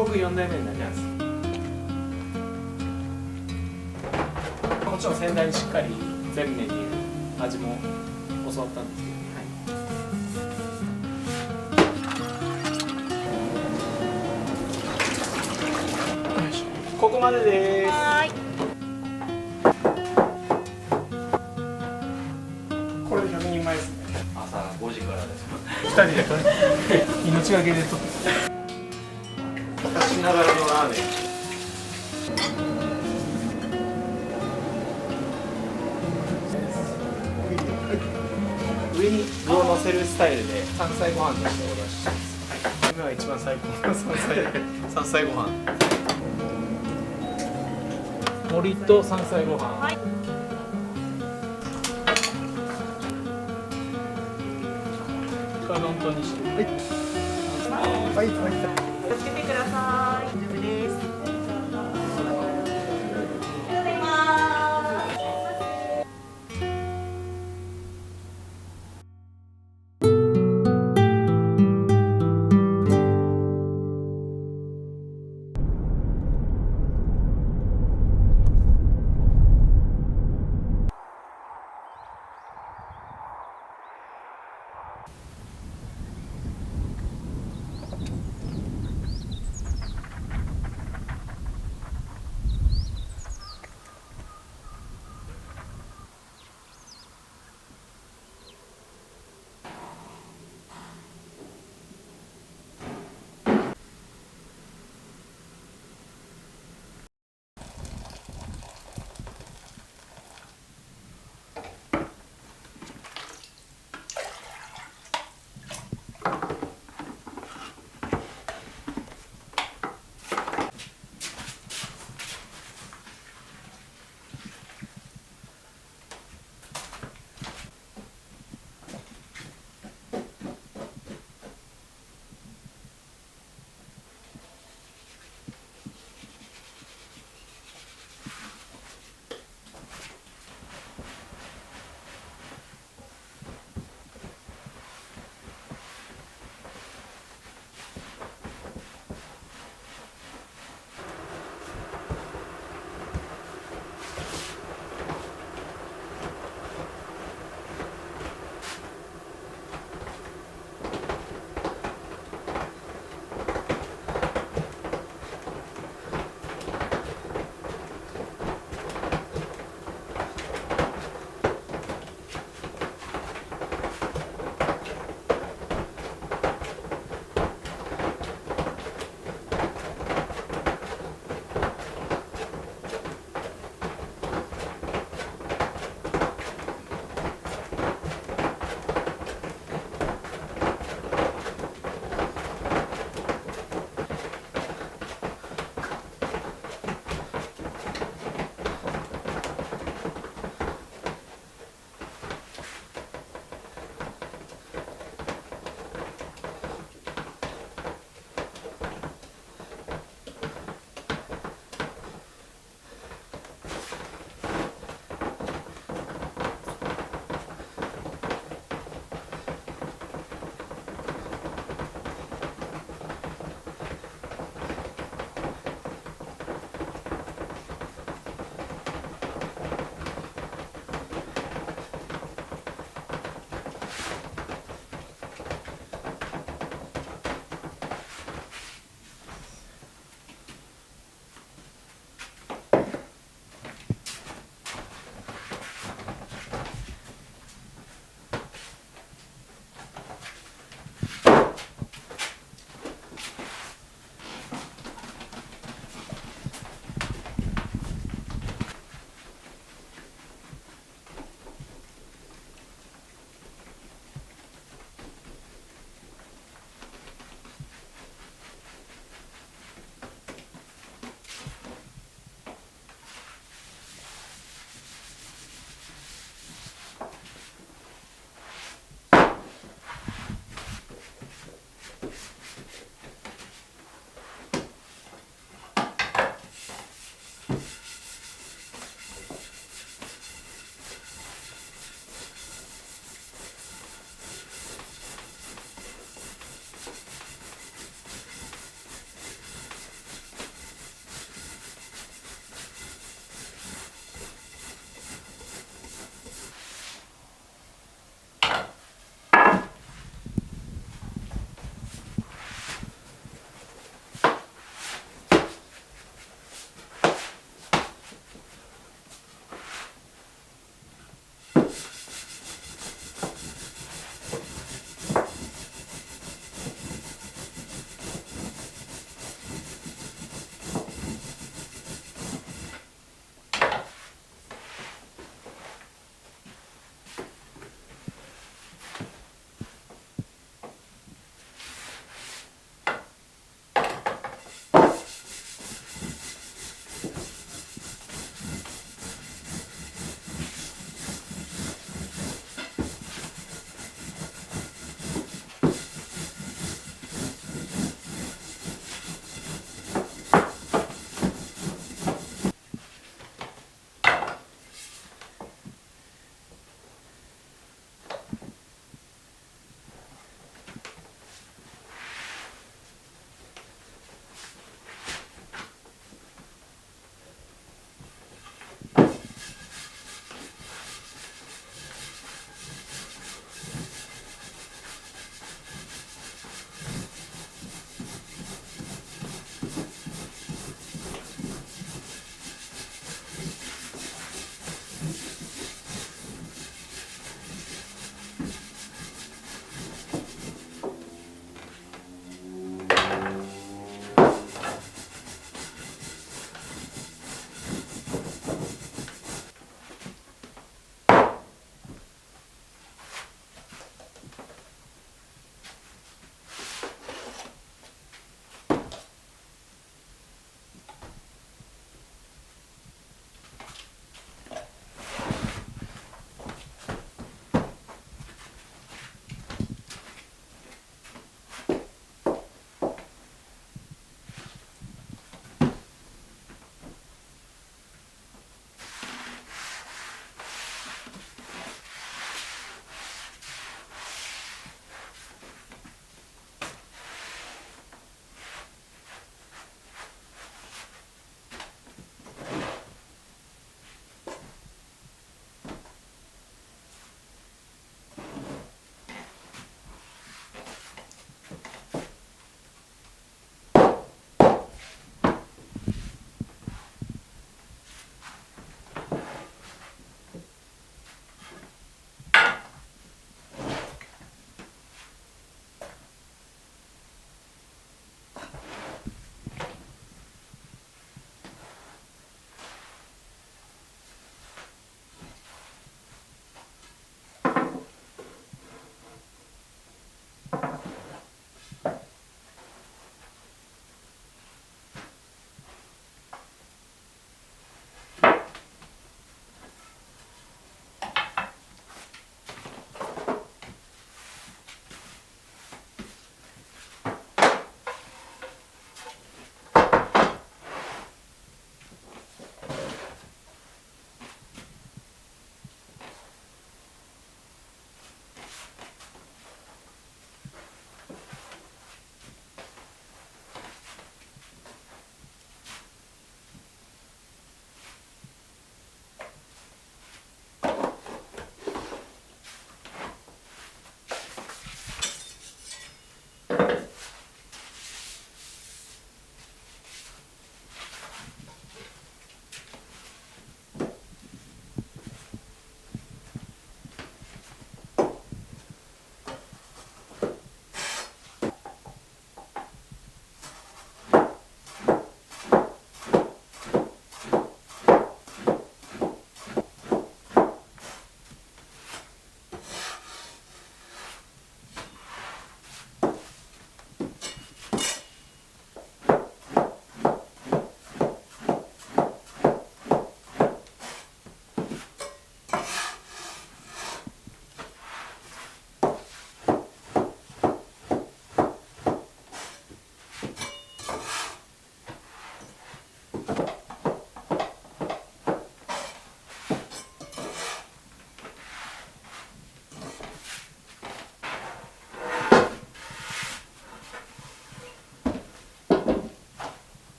僕4代目になります。もちろん先代にしっかり全メニュー味も教わったんですけど、ここまでです。これで100人前ですね。朝5時からです。2人で命がけでと昔ながらのラーメン。上に具を乗せるスタイルで山菜ご飯としてお出しします。今が一番最高の山菜ご飯。海苔と山菜ご飯。はい。丼とにして。はい。はい。気をつけてください。大丈夫です。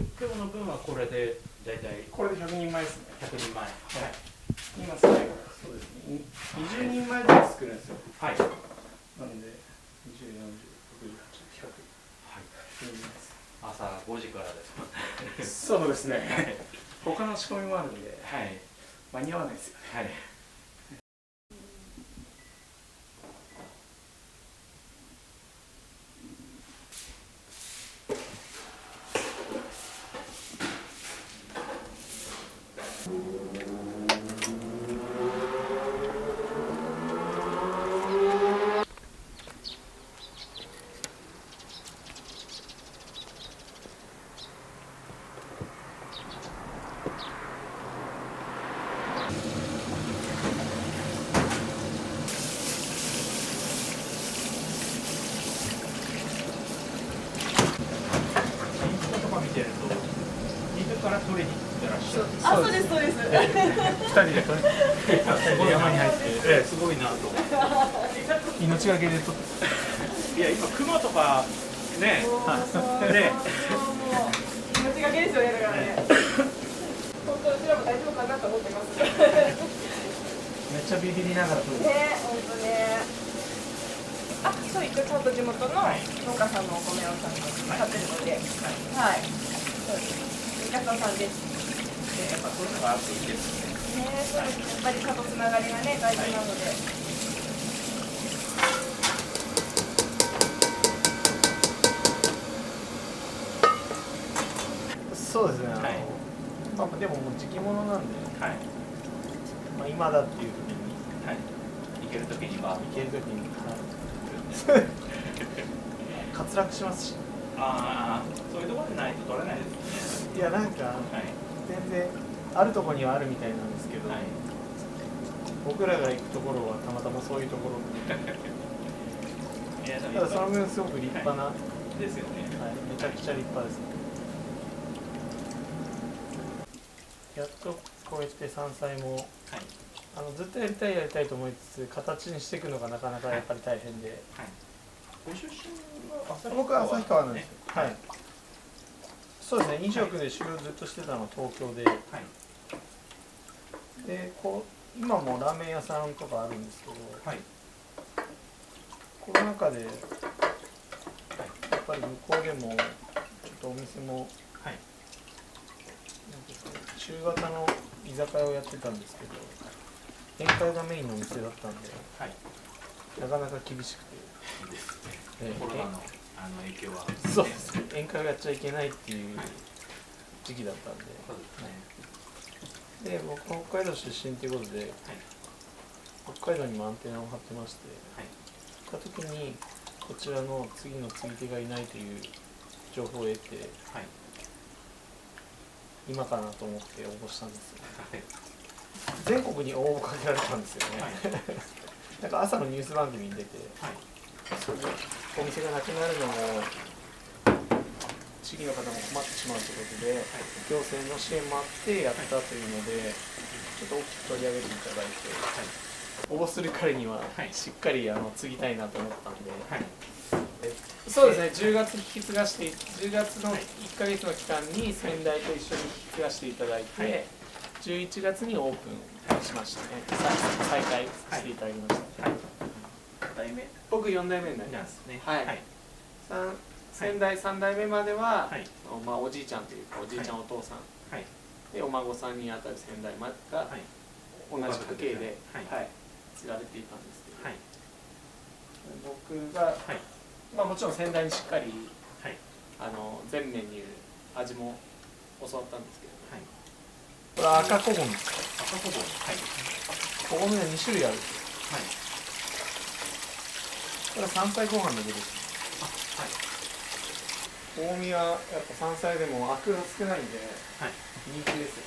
今日の分はこれでだいたいこれで100人前ですね。100人前。はい。今最後そうですね。20人前ずつ作るんですよ。はい。なので20、40、60、80、100。朝5時からです。そうですね。他の仕込みもあるんで、はい。間に合わないですよね。はい。見てると陸から取りに行ってらっしゃる。あ、そうですそうです。2人でこれ山に入って、すごいなと思って。命がけで取って。いや今熊とかね。ね。命がけですよねだからね。本当うちらも大丈夫かなと思ってます。めっちゃビビりながら取る。ね、本当ね。あ、そう、一応ちゃんと地元の農家さんのお米をちゃんと買ってるので、はい。そうです。お客さんです。やっぱそういうのが熱いですね。ね、そうです。やっぱり蚊とつながりがね、大事なので。そうですね。はい。まあでももう時期物なんで、はい。まあ今だっていう時にはい。行けるときには。行ける時に、滑落しますし。ああ、そういうところでないと取れないですね。いやなんかはい。全然あるところにはあるみたいなんですけど、はい。僕らが行くところはたまたまそういうところ。いや、でもただその分すごく立派な、ですよね。はい、めちゃくちゃ立派ですね。やっとこうやって山菜も、はい。ずっとやりたいと思いつつ形にしていくのがなかなかやっぱり大変で、はい。ご出身は旭川。僕は旭川なんですよ。ははいい。そうですね。飲食で修行ずっとしてたのは東京で、はい。で今もラーメン屋さんとかあるんですけど、はい。コロナ禍でやっぱり向こうでもちょっとお店もはい。なんていうんですかね、中型の居酒屋をやってたんですけど、宴会がメインのお店だったんで、はい。なかなか厳しくて、ですね。コロナの影響は。そうですね。宴会をやっちゃいけないっていう時期だったんで、そうですね。で僕北海道出身ということで、はい。北海道にもアンテナを張ってまして、はい。行った時にこちらの次の継ぎ手がいないという情報を得て、はい。今かなと思って応募したんですよ。はい。全国に応募かけられたんですよね。はい。なんか朝のニュース番組に出て、はい。お店がなくなるのも地域の方も困ってしまうということで、行政の支援もあってやったというので、ちょっと大きく取り上げていただいて、応募する彼にはしっかり継ぎたいなと思ったんで、はい。そうですね、10月引き継がして10月の1ヶ月の期間に先代と一緒に引き継がせていただいて、はい、11月にオープンしましたね。再開させていただきました。はい。何代目僕4代目になりなんま。ですすね。はい。はい。先代3代目までは、はい。まあ、おじいちゃんというかおじいちゃん、お父さんはい。でお孫さんにあたる先代までがはい。同じ家系で、はいはい、継がれていたんですけど、はい。僕が、はい。まあ、もちろん先代にしっかりはい。全メニュー味も教わったんですけど、はい。これは赤こごみです。赤こぼん。はい。こごみが2種類あるんですよ。はい。これは山菜ご飯の具です。あ、はい。こごみはやっぱ山菜でもアクが少ないんではい。人気ですよ。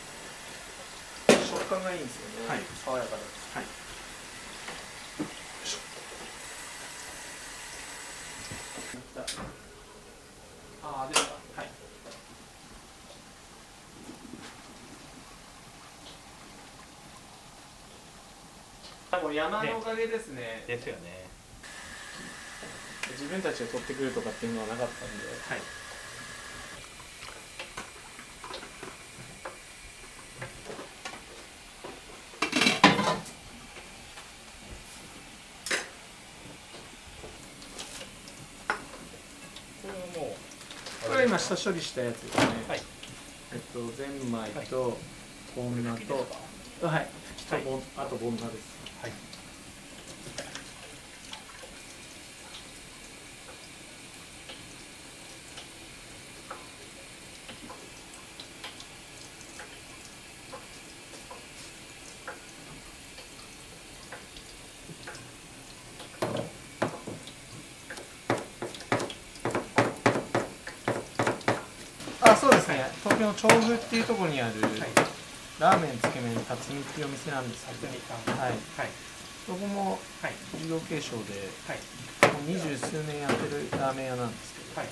食感がいいんですよね。はい。爽やかで。はい。ああ、ですか。はい。もう山のおかげですね。ですよね。自分たちが取ってくるとかっていうのはなかったんで。はい。れはもうこれ今下処理したやつですね。はい。ゼンマイとボンナと、はい、吹きとボン、あとボンナです。はい。あ、そうですね。東京の調布っていうところにある、ラーメンつけ麺辰巳っていうお店なんですけど、はい。そこも事業継承で、もう20数年やってるラーメン屋なんですけど、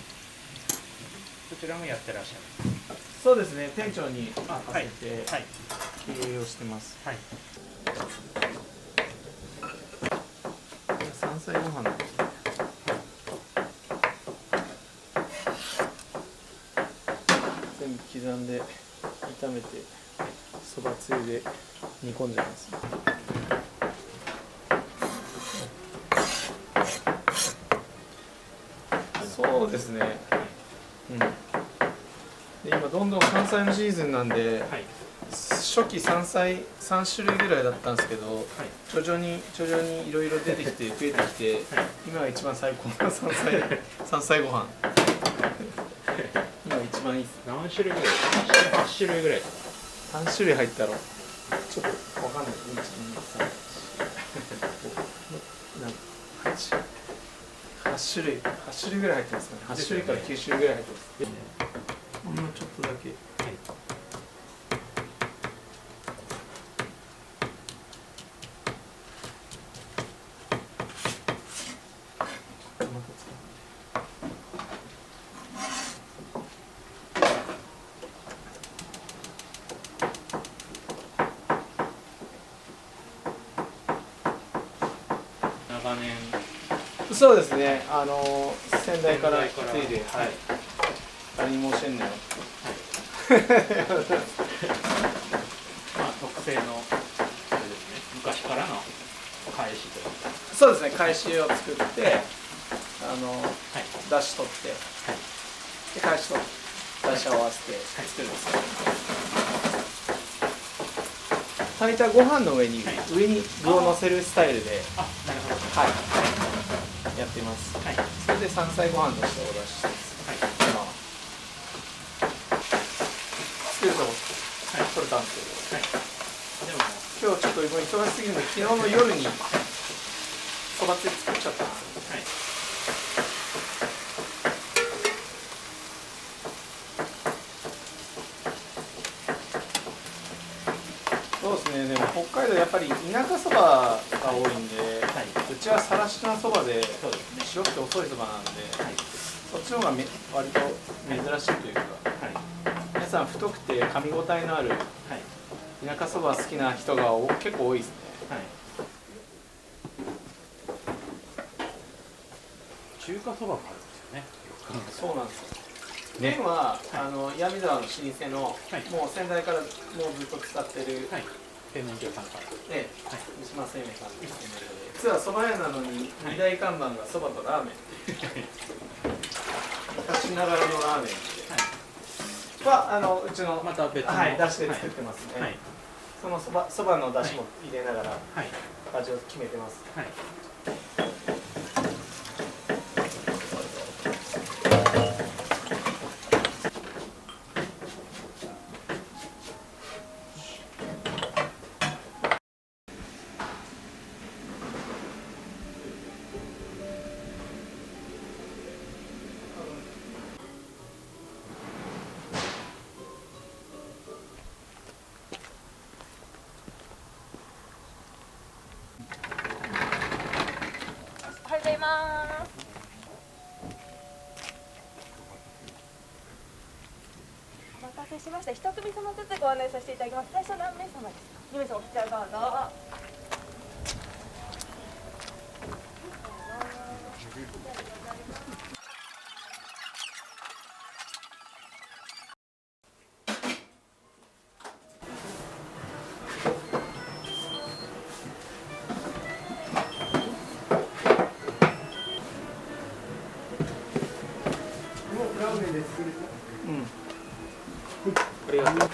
そちらもやってらっしゃる。そうですね。店長に任せてはい。経営をしてます。はい。山菜ご飯なんですね。全部刻んで炒めて、そばつゆで煮込んじゃいます。そうですね。うん。で今どんどん山菜のシーズンなんで、初期山菜3種類ぐらいだったんですけど、徐々にいろいろ出てきて増えてきて、今が一番最高の山菜ご飯。今一番いいです。何種類ぐらい？8種類ぐらいですか？何種類入ったろう。ちょっとわかんない。1、2、3、4、8種類ぐらい入ってますかね。8種類から9種類ぐらい入ってます。ほんのちょっとだけ。長年。そうですね。先代から引き継いで、はい。誰にも教えんなよ。まあ特製のあれですね。昔からの返しというか。そうですね。返しを作って、出汁取って、で返し取って、出汁合わせて作るんですよ。炊いたご飯の上に具を乗せるスタイルで、なるほど。はい、やっています。それで山菜ご飯としてお出ししてます。今は作ると取れたんですけど、でも今日ちょっと忙しすぎるので、昨日の夜にそばつゆ作っちゃったんですよ。そうですね。でも北海道やっぱり田舎そばが多いんで、うちはさらしのそばで白くて細いそばなんで、そっちの方が割と珍しいというか、皆さん太くて噛み応えのある田舎そば好きな人が結構多いですね。中華そばもあるんですよね。そうなんですよ。麺は岩見沢の老舗の、もう先代からもうずっと使ってる、製麺所さんから。三島製麺さんの製麺所で、実はそば屋なのに2大看板がそばとラーメン。昔ながらのラーメンはうちのまた別の出汁で作ってますね。そのそばの出汁も入れながら味を決めてます。おはようございます。お待たせしました。一組様ずつご案内させていただきます。最初何名様ですか？2名様、こちら側どうぞ。ありがと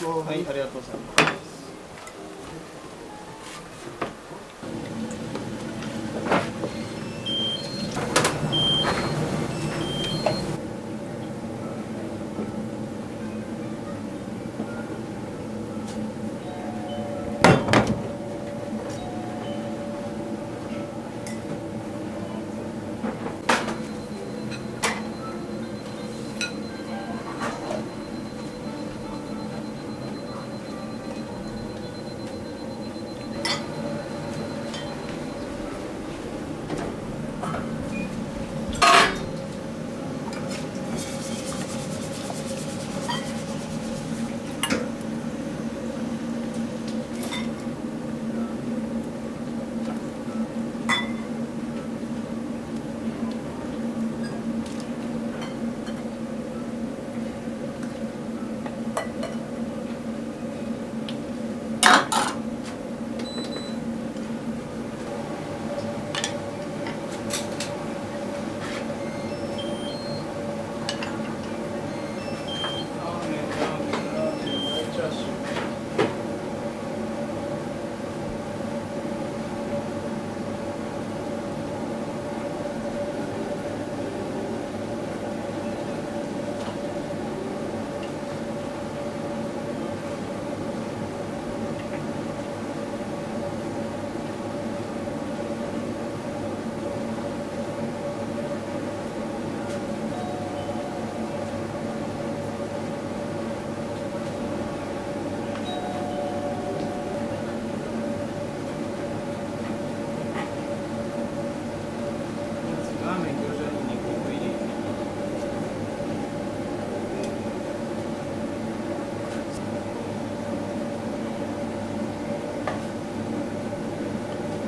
う。はい、ありがとうございます。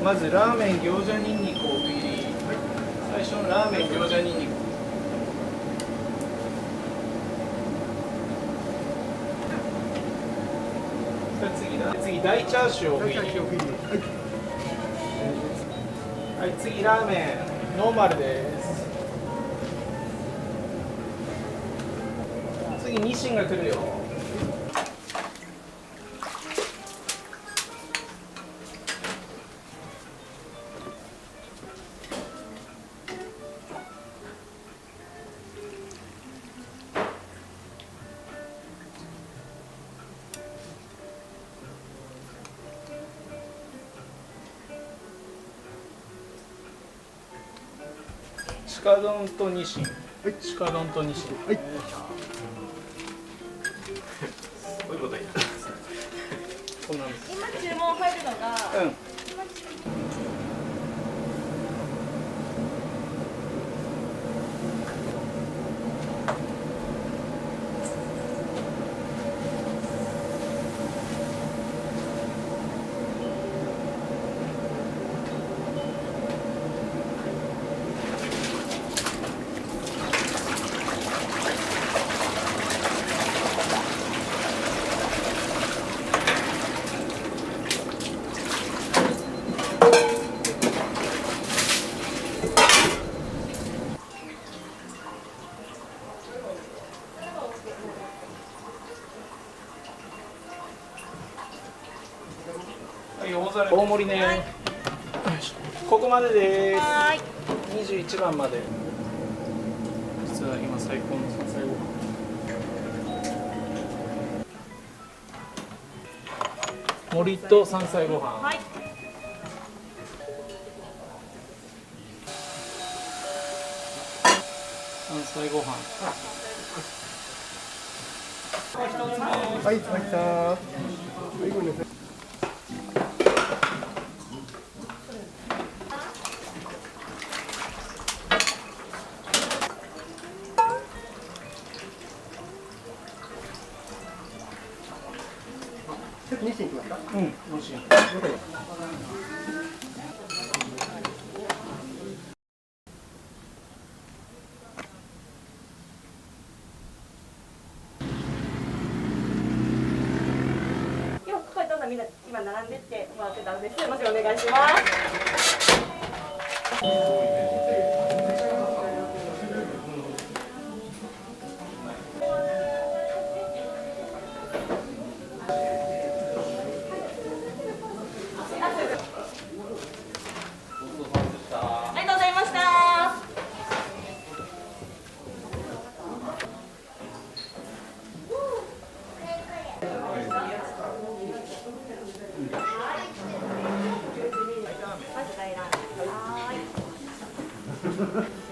まずラーメン餃子にんにく大入り、最初のラーメン餃子にんにく。次大チャーシュー大入り。はい、次ラーメンノーマルです。次ニシンが来るよ。鹿丼とニシン。鹿丼とニシン。はい。すごいことになってます。こんなんです。今注文入るのが。うん。大盛りね、はい、ここまでです。はい、21番まで。実は今最高の山菜ご飯。盛りと山菜ご飯。はい。山菜ご飯。はい、来ました。はい、ごめんなさい。日清いきますか。うん、美味しい。了解です。今ここにどんどんみんな今並んでってもらってたので、すいませんお願いします。ありがとうございました。まず大乱。はーい。し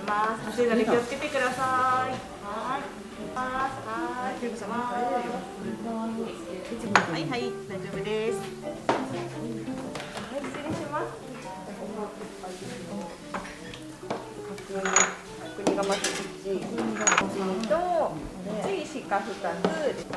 ます。熱いので気をつけてください。はーい。はい。はいはい、大丈夫です。はい、失礼します。角煮がまず1、と次鹿2つ。